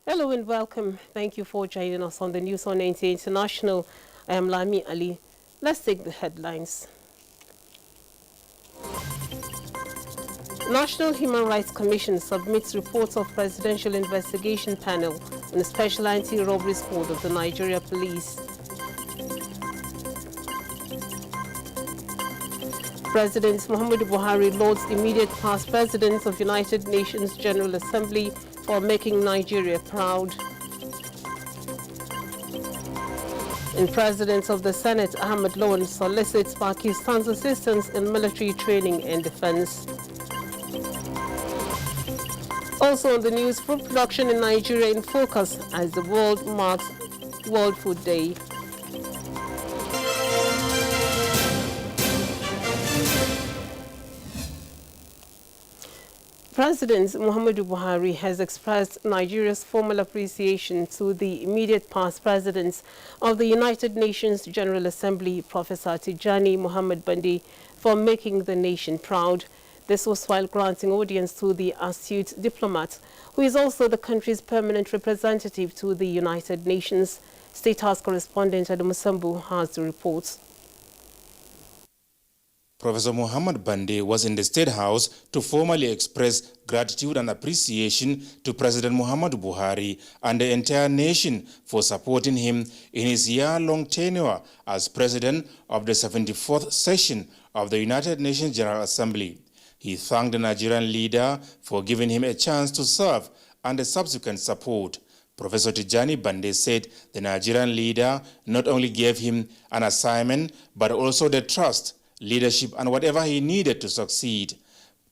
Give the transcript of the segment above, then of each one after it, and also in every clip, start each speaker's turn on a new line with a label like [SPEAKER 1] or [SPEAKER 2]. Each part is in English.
[SPEAKER 1] Hello and welcome. Thank you for joining us on the news on NTA International. I am Lami Ali. Let's take the headlines. National Human Rights Commission submits reports of Presidential Investigation Panel on the Special Anti-Robbery Squad of the Nigeria Police. President Muhammadu Buhari lauds immediate past presidents of United Nations General Assembly for making Nigeria proud. And President of the Senate, Ahmed Lawan, solicits Pakistan's assistance in military training and defense. Also on the news, food production in Nigeria in focus as the world marks World Food Day. President Muhammadu Buhari has expressed Nigeria's formal appreciation to the immediate past presidents of the United Nations General Assembly, Professor Tijani Muhammad Bande, for making the nation proud. This was while granting audience to the astute diplomat, who is also the country's permanent representative to the United Nations. State House correspondent Adam Musambu has the reports.
[SPEAKER 2] Professor Muhammad Bande was in the State House to formally express gratitude and appreciation to President Muhammadu Buhari and the entire nation for supporting him in his year-long tenure as President of the 74th session of the United Nations General Assembly. He thanked the Nigerian leader for giving him a chance to serve and the subsequent support. Professor Tijani Bande said the Nigerian leader not only gave him an assignment but also the trust, leadership and whatever he needed to succeed.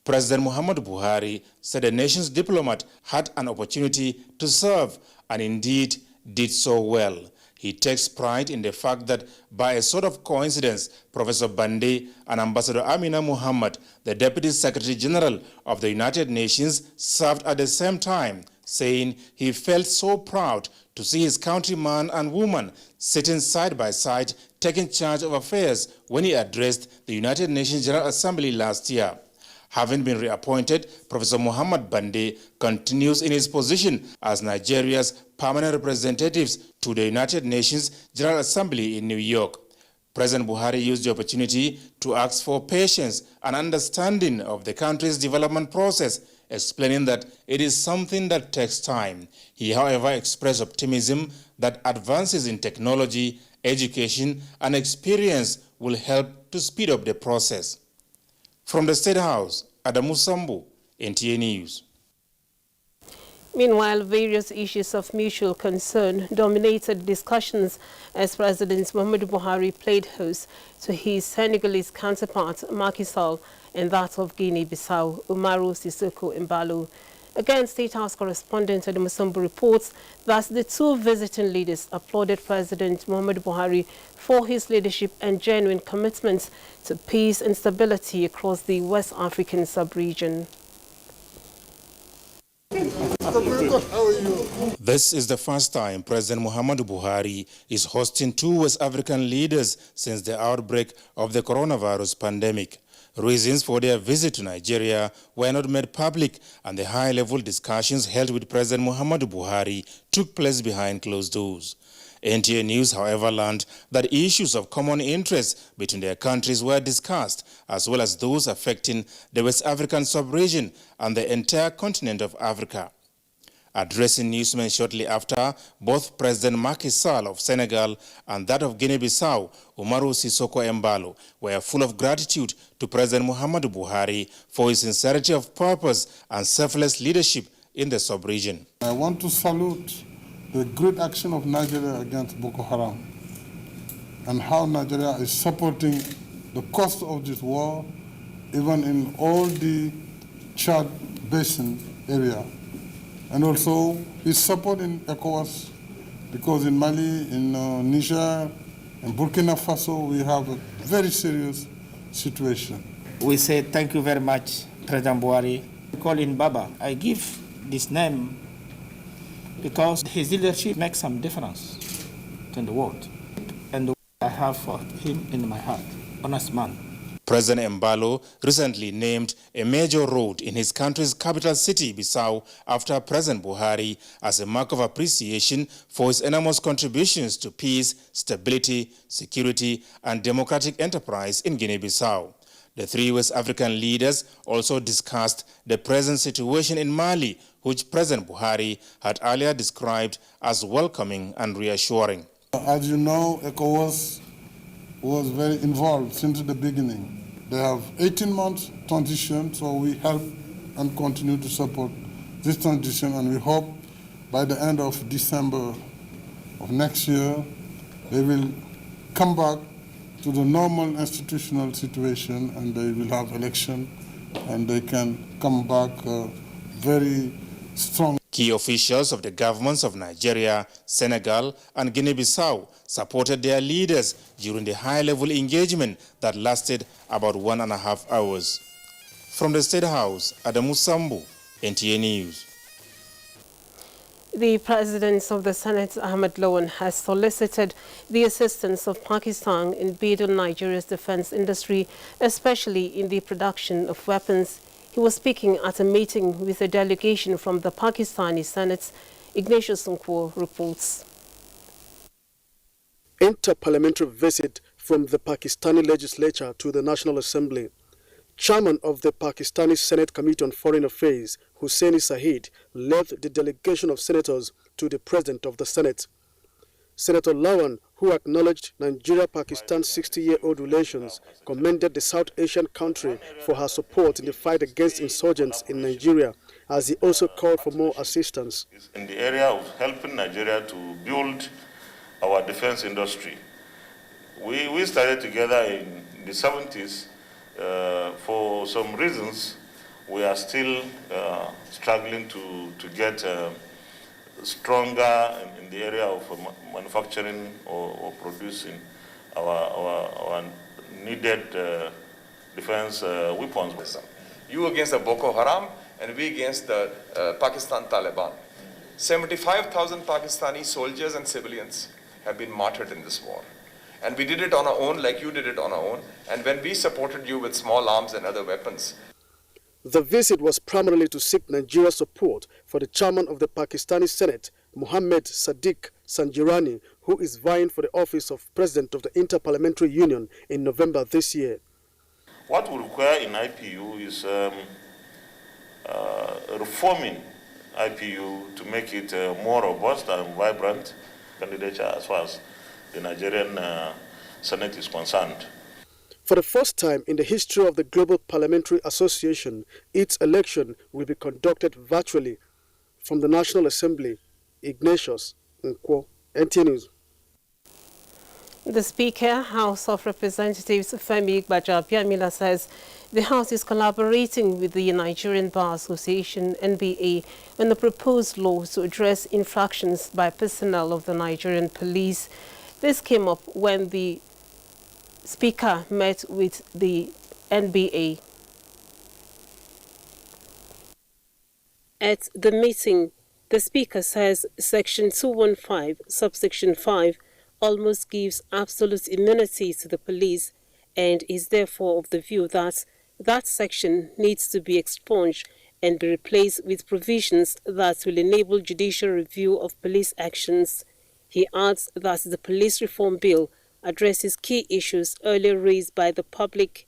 [SPEAKER 2] President Muhammadu Buhari said the nation's diplomat had an opportunity to serve and indeed did so well. He takes pride in the fact that by a sort of coincidence, Professor Bande and Ambassador Amina Muhammad, the Deputy Secretary General of the United Nations, served at the same time, saying he felt so proud to see his countryman and woman sitting side by side taking charge of affairs when he addressed the United Nations General Assembly last year. Having been reappointed, Professor Muhammad Bande continues in his position as Nigeria's permanent representatives to the United Nations General Assembly in New York. President Buhari used the opportunity to ask for patience and understanding of the country's development process, explaining that it is something that takes time. He, however, expressed optimism that advances in technology, education, and experience will help to speed up the process. From the State House, Adamu Sambu, NTA News.
[SPEAKER 1] Meanwhile, various issues of mutual concern dominated discussions as President Muhammadu Buhari played host to his Senegalese counterpart, Macky Sall, and that of Guinea-Bissau, Umaru Sissoco Embalo. Again, State House correspondent Adam Musambu reports that the two visiting leaders applauded President Muhammadu Buhari for his leadership and genuine commitment to peace and stability across the West African sub-region.
[SPEAKER 2] This is the first time President Muhammadu Buhari is hosting two West African leaders since the outbreak of the coronavirus pandemic. Reasons for their visit to Nigeria were not made public, and the high-level discussions held with President Muhammadu Buhari took place behind closed doors. NTA News, however, learned that issues of common interest between their countries were discussed, as well as those affecting the West African sub-region and the entire continent of Africa. Addressing newsmen shortly after, both President Macky Sall of Senegal and that of Guinea-Bissau, Umaru Sissoco Embalo, were full of gratitude to President Muhammadu Buhari for his sincerity of purpose and selfless leadership in the sub-region.
[SPEAKER 3] I want to salute the great action of Nigeria against Boko Haram and how Nigeria is supporting the cost of this war, even in all the Chad Basin area. And also his support in ECOWAS, because in Mali, in Niger, and Burkina Faso, we have a very serious situation.
[SPEAKER 4] We say thank you very much, President Buhari. We call him Baba. I give this name because his leadership makes some difference in the world. And I have for him in my heart, honest man.
[SPEAKER 2] President Embalo recently named a major road in his country's capital city, Bissau, after President Buhari as a mark of appreciation for his enormous contributions to peace, stability, security, and democratic enterprise in Guinea-Bissau. The three West African leaders also discussed the present situation in Mali, which President Buhari had earlier described as welcoming and reassuring.
[SPEAKER 3] As you know, ECOWAS was very involved since the beginning. They have 18 months transition, so we help and continue to support this transition, and we hope by the end of December of next year, they will come back to the normal institutional situation, and they will have election, and they can come back very strong.
[SPEAKER 2] Key officials of the governments of Nigeria, Senegal, and Guinea-Bissau supported their leaders during the high-level engagement that lasted about 1.5 hours. From the State House, Adamu Sambu, NTA News.
[SPEAKER 1] The President of the Senate, Ahmed Lawan, has solicited the assistance of Pakistan in building Nigeria's defense industry, especially in the production of weapons. He was speaking at a meeting with a delegation from the Pakistani Senate. Ignatius Nkwo reports.
[SPEAKER 5] Inter-parliamentary visit from the Pakistani legislature to the National Assembly. Chairman of the Pakistani Senate Committee on Foreign Affairs, Hussein Saeed, led the delegation of senators to the President of the Senate. Senator Lawan, who acknowledged Nigeria-Pakistan's 60-year-old relations, commended the South Asian country for her support in the fight against insurgents in Nigeria, as he also called for more assistance.
[SPEAKER 6] In the area of helping Nigeria to build our defense industry, we started together in the 70s. For some reasons, we are still struggling to get stronger in the area of manufacturing or producing our needed defense weapons.
[SPEAKER 7] You against the Boko Haram and we against the Pakistan Taliban. 75,000 Pakistani soldiers and civilians have been martyred in this war. And we did it on our own, like you did it on our own. And when we supported you with small arms and other weapons.
[SPEAKER 5] The visit was primarily to seek Nigeria's support for the chairman of the Pakistani Senate, Mohammed Sadiq Sanjirani, who is vying for the office of President of the Inter-parliamentary Union in November this year.
[SPEAKER 6] What we require in IPU is reforming IPU to make it more robust and vibrant candidature as far as the Nigerian Senate is concerned.
[SPEAKER 5] For the first time in the history of the Global Parliamentary Association, its election will be conducted virtually. From the National Assembly, Ignatius Nkwo, NTA News.
[SPEAKER 1] The Speaker, House of Representatives Femi Gbajabiamila, says the House is collaborating with the Nigerian Bar Association, NBA, on the proposed law to address infractions by personnel of the Nigerian police. This came up when the Speaker met with the NBA. At the meeting, the Speaker says Section 215, subsection 5, almost gives absolute immunity to the police and is therefore of the view that that section needs to be expunged and be replaced with provisions that will enable judicial review of police actions. He adds that the police reform bill addresses key issues earlier raised by the public.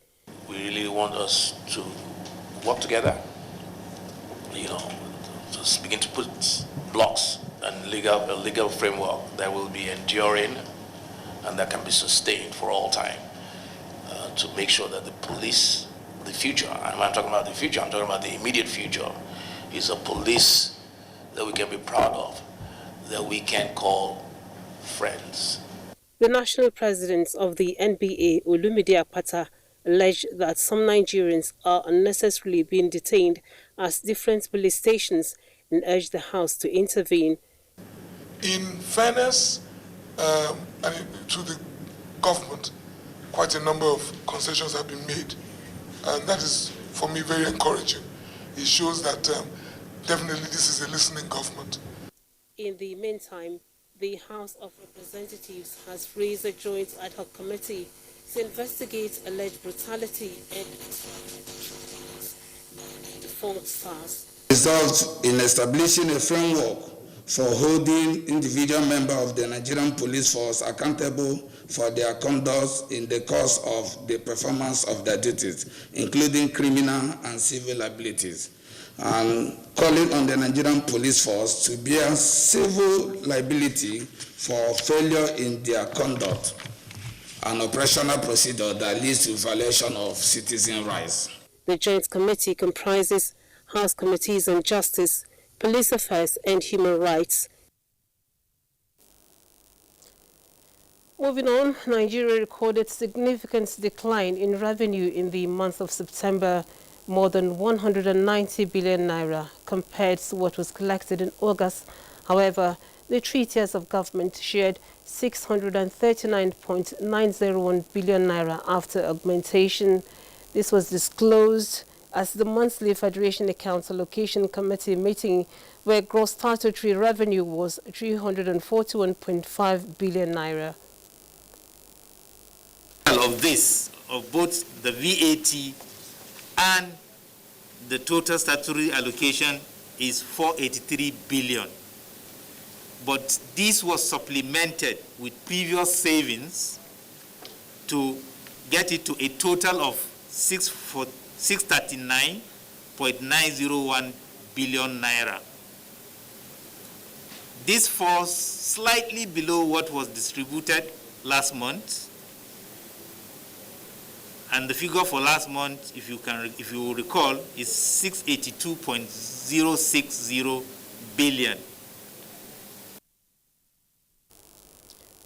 [SPEAKER 8] We really want us to work together, to begin to put blocks and a legal framework that will be enduring and that can be sustained for all time, to make sure that the police, the future, and when I'm talking about the future, I'm talking about the immediate future, is a police that we can be proud of, that we can call friends.
[SPEAKER 1] The national president of the NBA, Olumide Akpata, alleged that some Nigerians are unnecessarily being detained at different police stations and urged the House to intervene.
[SPEAKER 9] In fairness and to the government, quite a number of concessions have been made, and that is, for me, very encouraging. It shows that definitely this is a listening government.
[SPEAKER 1] In the meantime, the House of Representatives has raised a joint ad hoc committee to investigate alleged brutality and default stars.
[SPEAKER 10] Results in establishing a framework for holding individual members of the Nigerian police force accountable for their conduct in the course of the performance of their duties, including criminal and civil liabilities, and calling on the Nigerian police force to bear civil liability for failure in their conduct and operational procedure that leads to violation of citizen rights.
[SPEAKER 1] The Joint Committee comprises House Committees on Justice, Police Affairs and Human Rights. Moving on, Nigeria recorded significant decline in revenue in the month of September, more than 190 billion naira compared to what was collected in August. However, the 3 tiers of government shared 639.901 billion naira after augmentation. This was disclosed as the monthly Federation Accounts Allocation Committee meeting, where gross statutory revenue was 341.5 billion naira.
[SPEAKER 11] Of this, of both the VAT and the total statutory allocation, is 483 billion. But this was supplemented with previous savings to get it to a total of 639.901 billion naira. This falls slightly below what was distributed last month. And the figure for last month, if you recall, is 682.060 billion.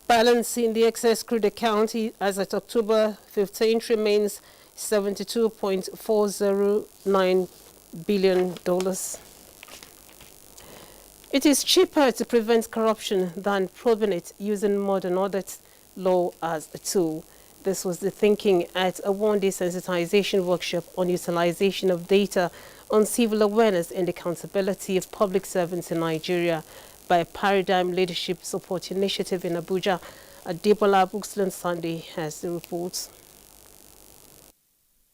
[SPEAKER 1] Balance in the excess crude account as at October 15th remains $72.409 billion. It is cheaper to prevent corruption than probing it using modern audit law as a tool. This was the thinking at a one-day sensitization workshop on utilization of data on civil awareness and accountability of public servants in Nigeria by Paradigm Leadership Support Initiative in Abuja. Adebola Buxland Sunday has the reports.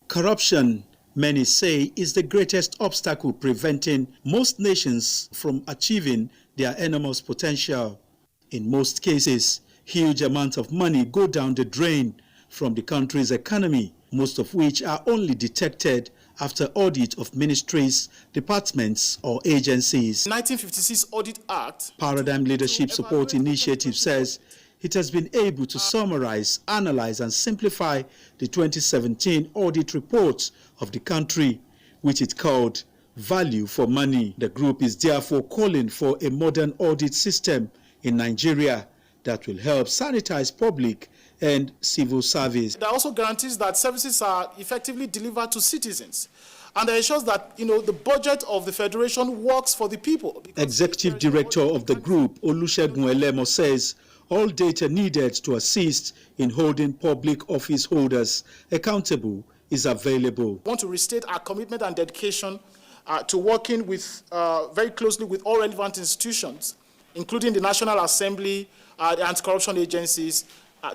[SPEAKER 12] Corruption, many say, is the greatest obstacle preventing most nations from achieving their enormous potential. In most cases, huge amounts of money go down the drain from the country's economy, most of which are only detected after audit of ministries, departments or agencies.
[SPEAKER 13] 1956 Audit Act.
[SPEAKER 12] Paradigm Leadership Support Initiative says it has been able to summarize, analyze and simplify the 2017 audit reports of the country, which it called Value for Money. The group is therefore calling for a modern audit system in Nigeria that will help sanitize public and civil service.
[SPEAKER 13] That also guarantees that services are effectively delivered to citizens, and that ensures that the budget of the Federation works for the people.
[SPEAKER 12] Executive Director of the group, Olusegun Elemo, says all data needed to assist in holding public office holders accountable is available.
[SPEAKER 13] We want to restate our commitment and dedication to working with very closely with all relevant institutions, including the National Assembly, the anti-corruption agencies,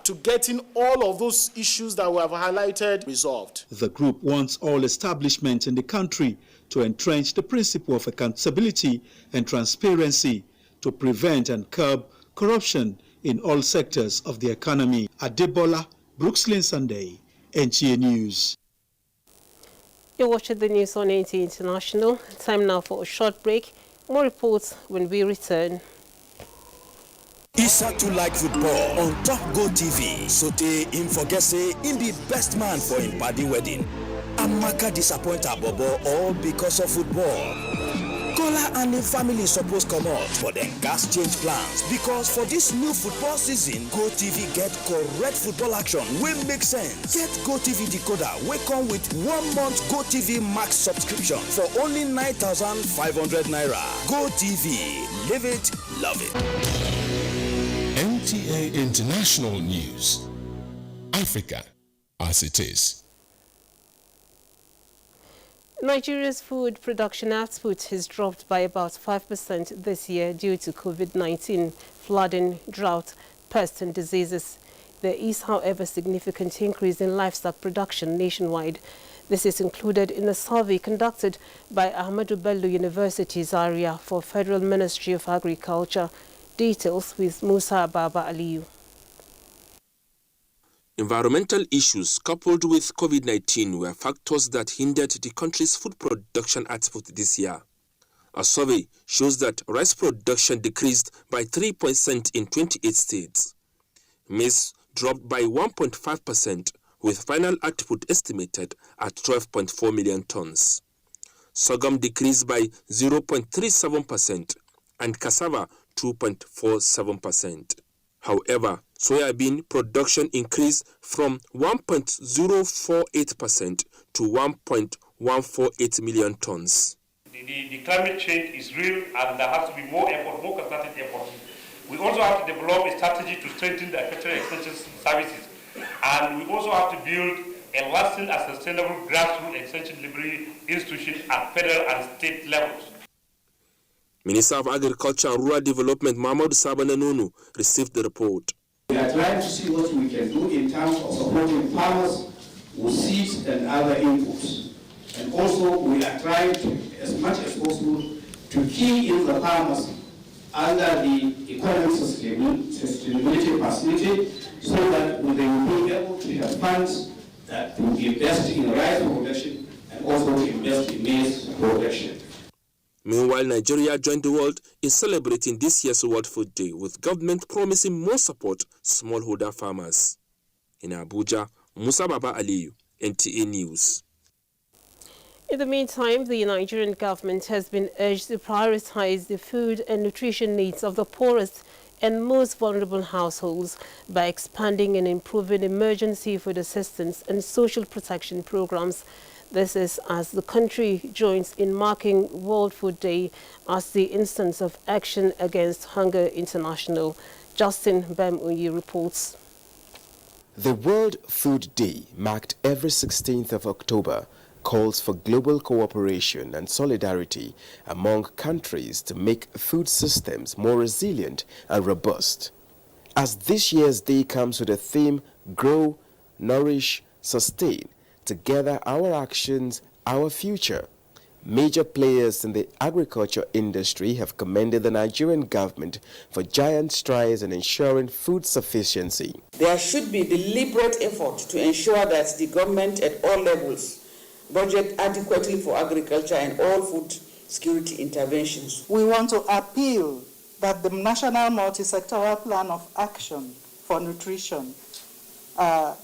[SPEAKER 13] to getting all of those issues that we have highlighted resolved.
[SPEAKER 12] The group wants all establishments in the country to entrench the principle of accountability and transparency to prevent and curb corruption in all sectors of the economy. Adebola, Brooklyn Sunday, NTA News.
[SPEAKER 1] You're watching the news on NTA International. Time now for a short break. More reports when we return.
[SPEAKER 14] Issa too like football on Top Go TV, so they him forget say him be best man for him party wedding. Amaka disappoint her bobo all because of football. Kola and him family supposed come out, but then gas change plans because for this new football season, Go TV get correct football action will make sense. Get Go TV decoder, we come with 1 month Go TV Max subscription for only 9,500 naira. Go TV, live it, love it.
[SPEAKER 15] NTA International News. Africa as it is.
[SPEAKER 1] Nigeria's food production output has dropped by about 5% this year due to COVID-19, flooding, drought, pests and diseases. There is, however, significant increase in livestock production nationwide. This is included in a survey conducted by Ahmadu Bello University's area for Federal Ministry of Agriculture. Details with Musa Baba Aliyu.
[SPEAKER 16] Environmental issues coupled with COVID-19 were factors that hindered the country's food production output this year. A survey shows that rice production decreased by 3% in 28 states. Maize dropped by 1.5%, with final output estimated at 12.4 million tons. Sorghum decreased by 0.37% and cassava 2.47%. However, soybean production increased from 1.048% to 1.148 million tons.
[SPEAKER 17] The climate change is real, and there has to be more effort, more concerted effort. We also have to develop a strategy to strengthen the agricultural extension services, and we also have to build a lasting and sustainable grassroots extension delivery institution at federal and state levels.
[SPEAKER 16] Minister of Agriculture and Rural Development Mahmoud Sabananunu received the report.
[SPEAKER 18] We are trying to see what we can do in terms of supporting farmers with seeds and other inputs. And also we are trying to, as much as possible, to key in the farmers under the economic sustainability facility so that they will be able to have funds that will invest in rice production and also invest in maize production.
[SPEAKER 16] Meanwhile, Nigeria joined the world in celebrating this year's World Food Day, with government promising more support to smallholder farmers. In Abuja, Musa Baba Aliyu, NTA News.
[SPEAKER 1] In the meantime, the Nigerian government has been urged to prioritize the food and nutrition needs of the poorest and most vulnerable households by expanding and improving emergency food assistance and social protection programs. This is as the country joins in marking World Food Day as the instance of action against hunger international. Justin Bemuyi reports.
[SPEAKER 19] The World Food Day, marked every 16th of October, calls for global cooperation and solidarity among countries to make food systems more resilient and robust. As this year's day comes with a theme, Grow, Nourish, Sustain, Together Our Actions, Our Future, major players in the agriculture industry have commended the Nigerian government for giant strides in ensuring food sufficiency.
[SPEAKER 20] There should be deliberate effort to ensure that the government at all levels budget adequately for agriculture and all food security interventions.
[SPEAKER 21] We want to appeal that the National Multi-Sectoral Plan of Action for Nutrition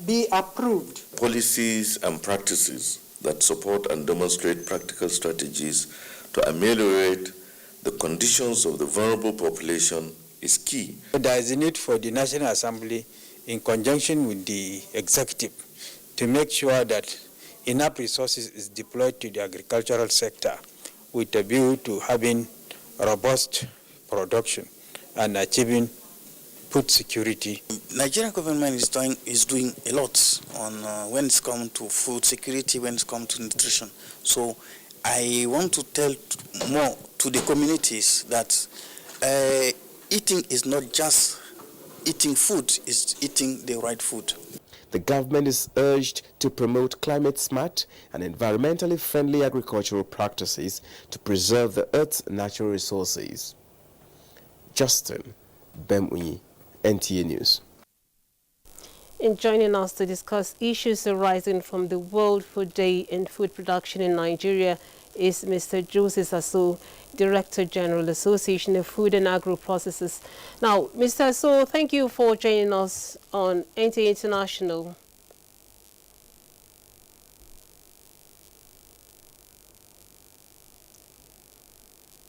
[SPEAKER 21] be approved.
[SPEAKER 22] Policies and practices that support and demonstrate practical strategies to ameliorate the conditions of the vulnerable population is key.
[SPEAKER 23] There is a need for the National Assembly, in conjunction with the executive, to make sure that enough resources is deployed to the agricultural sector with a view to having robust production and achieving food security.
[SPEAKER 24] Nigerian government is doing a lot on when it's come to food security, when it's come to nutrition. So I want to tell more to the communities that eating is not just eating food, it's eating the right food.
[SPEAKER 19] The government is urged to promote climate-smart and environmentally friendly agricultural practices to preserve the Earth's natural resources. Justin Bemuyi, NTA News.
[SPEAKER 1] In joining us to discuss issues arising from the World Food Day and food production in Nigeria is Mr. Joseph Aso, Director General, Association of Food and Agro Processors. Now, Mr. Aso, thank you for joining us on NTA International.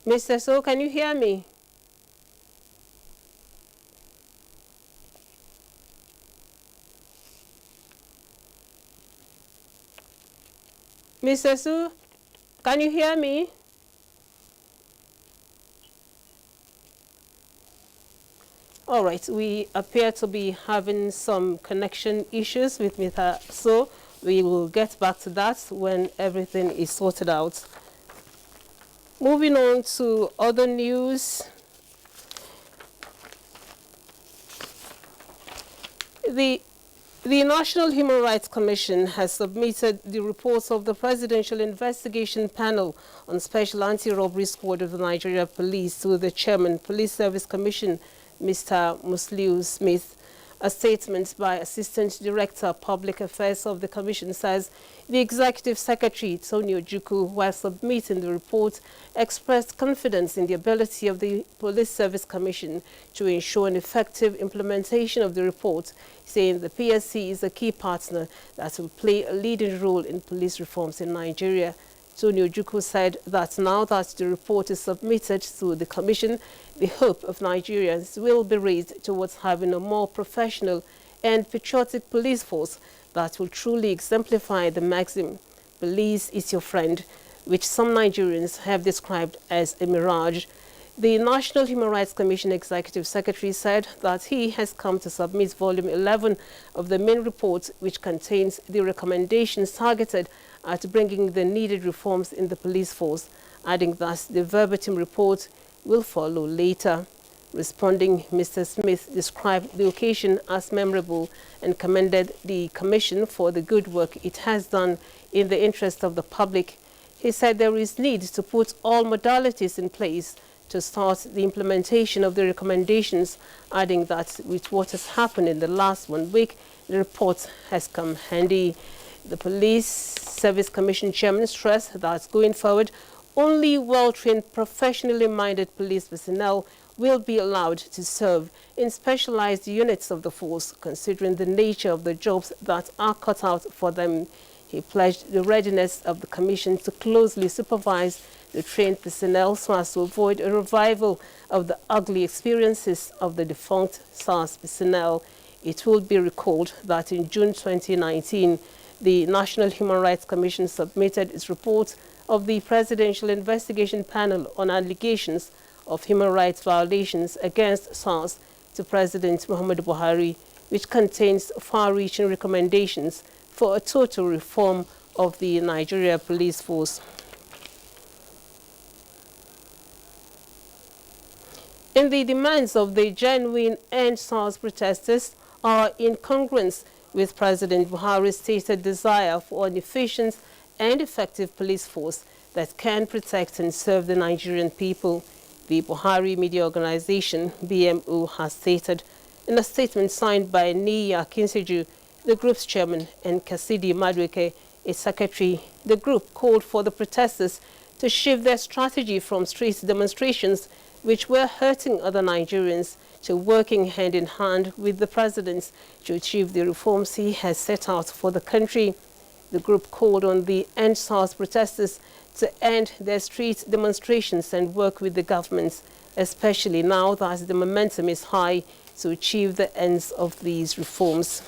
[SPEAKER 1] Mr. Aso, can you hear me? Mr. Aso, can you hear me? All right, we appear to be having some connection issues with Mr. So we will get back to that when everything is sorted out. Moving on to other news. The National Human Rights Commission has submitted the reports of the Presidential Investigation Panel on Special Anti-Robbery Squad of the Nigeria Police to the Chairman, Police Service Commission, Mr. Musliu Smith. A statement by Assistant Director Public Affairs of the Commission says the Executive Secretary, Tony Ojukwu, while submitting the report, expressed confidence in the ability of the Police Service Commission to ensure an effective implementation of the report, saying the PSC is a key partner that will play a leading role in police reforms in Nigeria. Tony Ojukwu said that now that the report is submitted to the Commission, the hope of Nigerians will be raised towards having a more professional and patriotic police force that will truly exemplify the maxim, "Police is your friend," which some Nigerians have described as a mirage. The National Human Rights Commission Executive Secretary said that he has come to submit Volume 11 of the main report, which contains the recommendations targeted at bringing the needed reforms in the police force, adding that the verbatim report will follow later. Responding, Mr. Smith described the occasion as memorable and commended the Commission for the good work it has done in the interest of the public. He said there is need to put all modalities in place to start the implementation of the recommendations, adding that with what has happened in the last 1 week, the report has come handy. The Police Service Commission Chairman stressed that going forward, only well-trained, professionally minded police personnel will be allowed to serve in specialized units of the force, considering the nature of the jobs that are cut out for them. He pledged the readiness of the Commission to closely supervise the trained personnel so as to avoid a revival of the ugly experiences of the defunct SARS personnel. It will be recalled that in June 2019, the National Human Rights Commission submitted its report of the Presidential Investigation Panel on allegations of human rights violations against SARS to President Muhammadu Buhari, which contains far-reaching recommendations for a total reform of the Nigeria police force. In the demands of the genuine End SARS protesters are in congruence with President Buhari's stated desire for an efficient and effective police force that can protect and serve the Nigerian people. The Buhari Media Organization, BMO, has stated in a statement signed by Niyi Akinseju, the group's chairman, and Kasidi Madueke, its secretary, the group called for the protesters to shift their strategy from street demonstrations, which were hurting other Nigerians, to working hand in hand with the president to achieve the reforms he has set out for the country. The group called on the End SARS protesters to end their street demonstrations and work with the government, especially now that the momentum is high, to achieve the ends of these reforms.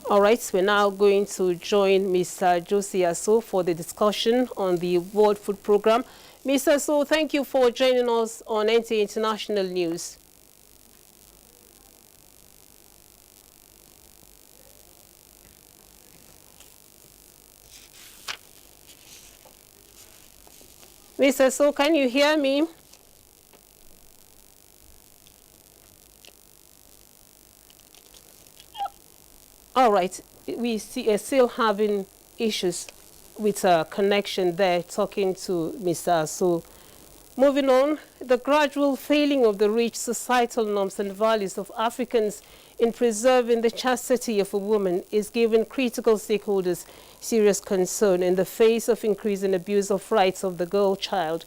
[SPEAKER 1] All right, we're now going to join Mr. Josie Aso for the discussion on the World Food Programme. Mr. Aso, thank you for joining us on NTA International News. Mr. Aso, can you hear me? All right, we are still having issues with connection there, talking to Mr. Aso. Moving on, the gradual failing of the rich societal norms and values of Africans in preserving the chastity of a woman is giving critical stakeholders serious concern in the face of increasing abuse of rights of the girl child.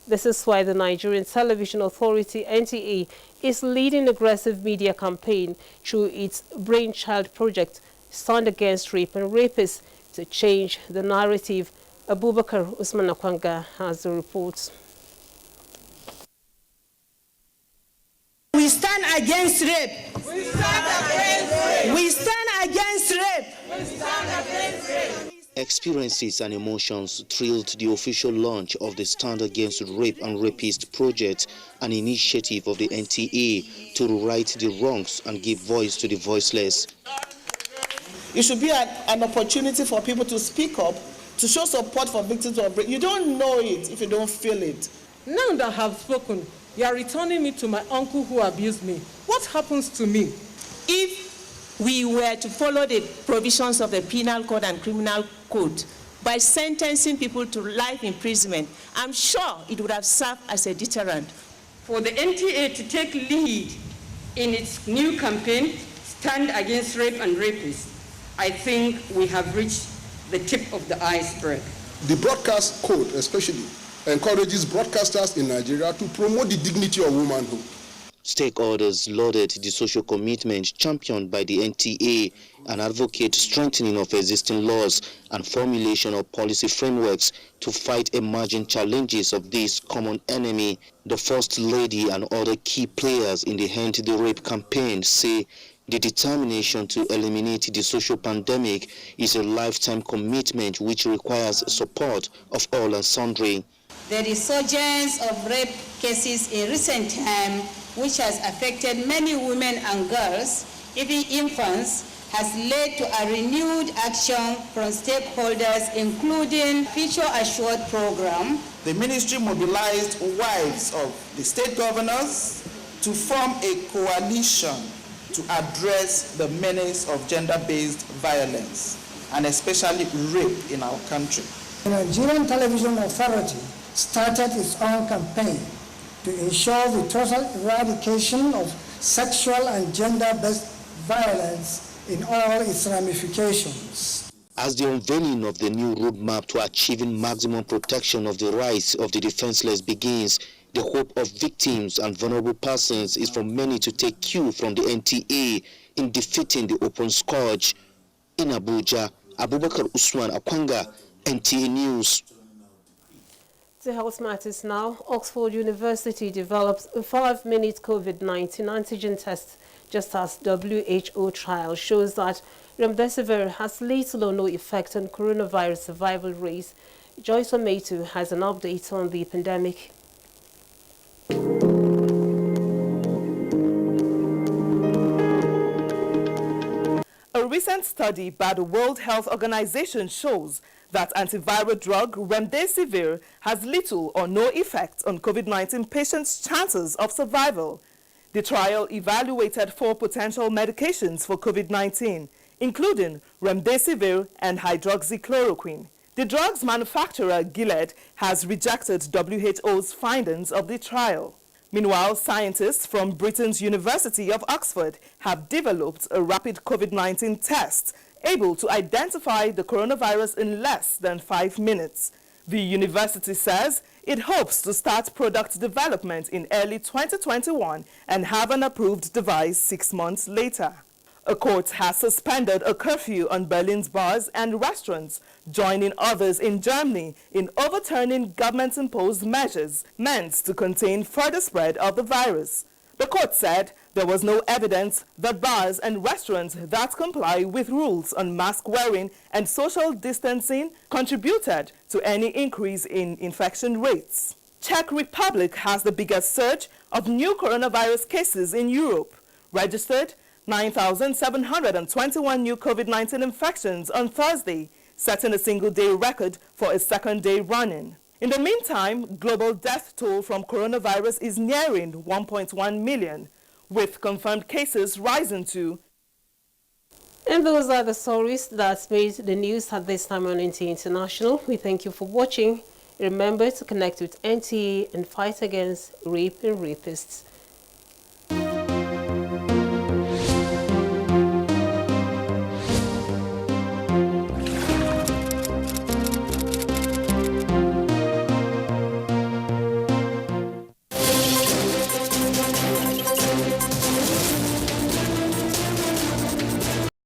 [SPEAKER 1] This is why the Nigerian Television Authority, NTA, is leading aggressive media campaign through its Brainchild project, Stand Against Rape and Rapists, to change the narrative. Abubakar Usman Akwanga has the reports.
[SPEAKER 2] We stand against rape. We stand against rape. We stand against rape. We stand against rape.
[SPEAKER 3] Experiences and emotions thrilled the official launch of the Stand Against Rape and Rapist project, an initiative of the NTA to right the wrongs and give voice to the voiceless.
[SPEAKER 4] It should be an opportunity for people to speak up, to show support for victims of rape. You don't know it if you don't feel it.
[SPEAKER 7] Now that I have spoken,
[SPEAKER 5] You are returning me to my uncle who abused me. What happens to me?
[SPEAKER 2] If we were to follow the provisions of the Penal Code and Criminal Code by sentencing people to life imprisonment, I'm sure it would have served as a deterrent.
[SPEAKER 6] For the NTA to take lead in its new campaign, Stand Against Rape and Rapists, I think we have reached the tip of the iceberg.
[SPEAKER 7] The broadcast code especially encourages broadcasters in Nigeria to promote the dignity of womanhood.
[SPEAKER 3] Stakeholders lauded the social commitment championed by the NTA and advocate strengthening of existing laws and formulation of policy frameworks to fight emerging challenges of this common enemy. The First Lady and other key players in the End the Rape campaign say the determination to eliminate the social pandemic is a lifetime commitment which requires support of all and sundry.
[SPEAKER 8] The resurgence of rape cases in recent times, which has affected many women and girls, even infants, has led to a renewed action from stakeholders, including Future Assured program.
[SPEAKER 4] The ministry mobilized wives of the state governors to form a coalition to address the menace of gender-based violence, and especially rape in our country.
[SPEAKER 25] The Nigerian Television Authority started its own campaign to ensure the total eradication of sexual and gender-based violence in all its ramifications.
[SPEAKER 3] As the unveiling of the new roadmap to achieving maximum protection of the rights of the defenseless begins, the hope of victims and vulnerable persons is for many to take cue from the NTA in defeating the open scourge. In Abuja, Abubakar Usman Akwanga, NTA News.
[SPEAKER 1] To health matters now, Oxford University develops a 5-minute COVID-19 antigen test, just as WHO trial shows that remdesivir has little or no effect on coronavirus survival rates. Joyce Ometu has an update on the pandemic.
[SPEAKER 26] A recent study by the World Health Organization shows that antiviral drug remdesivir has little or no effect on COVID-19 patients' chances of survival. The trial evaluated 4 potential medications for COVID-19, including remdesivir and hydroxychloroquine. The drug's manufacturer, Gilead, has rejected WHO's findings of the trial. Meanwhile, scientists from Britain's University of Oxford have developed a rapid COVID-19 test able to identify the coronavirus in less than 5 minutes. The university says it hopes to start product development in early 2021 and have an approved device 6 months later. A court has suspended a curfew on Berlin's bars and restaurants, joining others in Germany in overturning government-imposed measures meant to contain further spread of the virus. The court said there was no evidence that bars and restaurants that comply with rules on mask wearing and social distancing contributed to any increase in infection rates. Czech Republic has the biggest surge of new coronavirus cases in Europe, registered 9,721 new COVID-19 infections on Thursday, setting a single-day record for a second day running. In the meantime, global death toll from coronavirus is nearing 1.1 million, with confirmed cases rising to.
[SPEAKER 1] And those are the stories that made the news at this time on NTA International. We thank you for watching. Remember to connect with NTA and fight against rape and rapists.